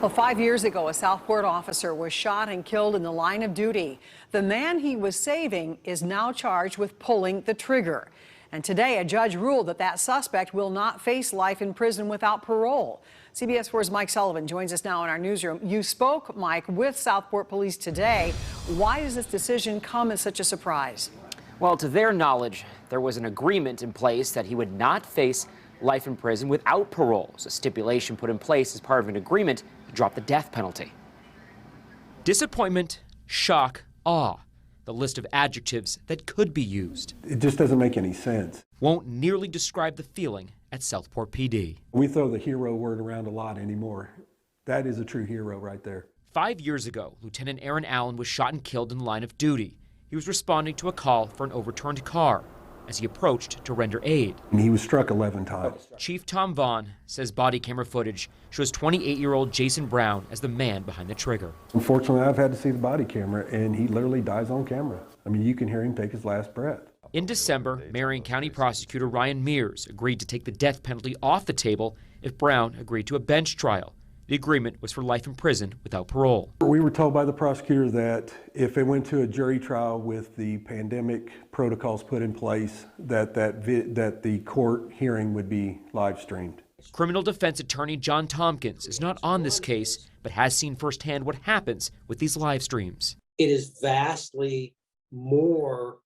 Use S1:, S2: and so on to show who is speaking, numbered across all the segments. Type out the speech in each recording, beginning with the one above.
S1: Well, 5 years ago, a Southport officer was shot and killed in the line of duty. The man he was saving is now charged with pulling the trigger. And today, a judge ruled that suspect will not face life in prison without parole. CBS 4's Mike Sullivan joins us now in our newsroom. You spoke, Mike, with Southport Police today. Why does this decision come as such a surprise?
S2: Well, to their knowledge, there was an agreement in place that he would not face life in prison without parole. It's a stipulation put in place as part of an agreement to drop the death penalty.
S3: Disappointment, shock, awe. The list of adjectives that could be used.
S4: It just doesn't make any sense.
S3: Won't nearly describe the feeling at Southport PD.
S4: We throw the hero word around a lot anymore. That is a true hero right there.
S3: 5 years ago, Lieutenant Aaron Allen was shot and killed in the line of duty. He was responding to a call for an overturned car as he approached to render aid.
S4: And he was struck 11 times.
S3: Chief Tom Vaughn says body camera footage shows 28-year-old Jason Brown as the man behind the trigger.
S4: Unfortunately, I've had to see the body camera, and he literally dies on camera. I mean, you can hear him take his last breath.
S3: In December, Marion County Prosecutor Ryan Mears agreed to take the death penalty off the table if Brown agreed to a bench trial. The agreement was for life in prison without parole.
S4: We were told by the prosecutor that if it went to a jury trial with the pandemic protocols put in place, that the court hearing would be live streamed.
S3: Criminal defense attorney John Tompkins is not on this case, but has seen firsthand what happens with these live streams.
S5: It is vastly more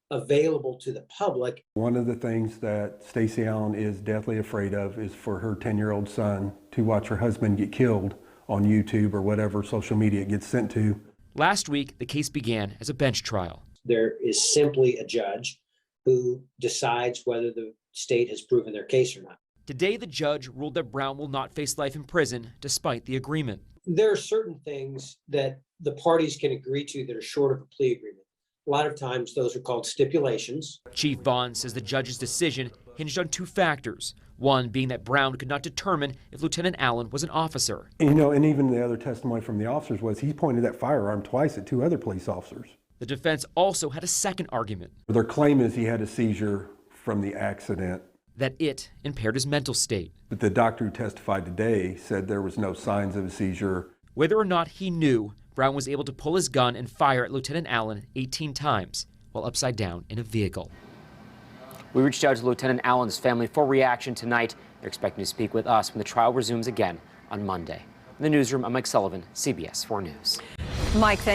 S5: available to the public.
S4: One of the things that Stacey Allen is deathly afraid of is for her 10-year-old son to watch her husband get killed on YouTube or whatever social media it gets sent to.
S3: Last week, the case began as a bench trial.
S5: There is simply a judge who decides whether the state has proven their case or not.
S3: Today, the judge ruled that Brown will not face life in prison despite the agreement.
S5: There are certain things that the parties can agree to that are short of a plea agreement. A lot of times those are called stipulations.
S3: Chief Vaughn says the judge's decision hinged on two factors. One being that Brown could not determine if Lieutenant Allen was an officer.
S4: You know, and even the other testimony from the officers was he pointed that firearm twice at two other police officers.
S3: The defense also had a second argument.
S4: Their claim is he had a seizure from the accident.
S3: That it impaired his mental state.
S4: But the doctor who testified today said there was no signs of a seizure.
S3: Whether or not he knew, Brown was able to pull his gun and fire at Lieutenant Allen 18 times while upside down in a vehicle.
S2: We reached out to Lieutenant Allen's family for reaction tonight. They're expecting to speak with us when the trial resumes again on Monday. In the newsroom, I'm Mike Sullivan, CBS 4 News.
S1: Mike, thank you.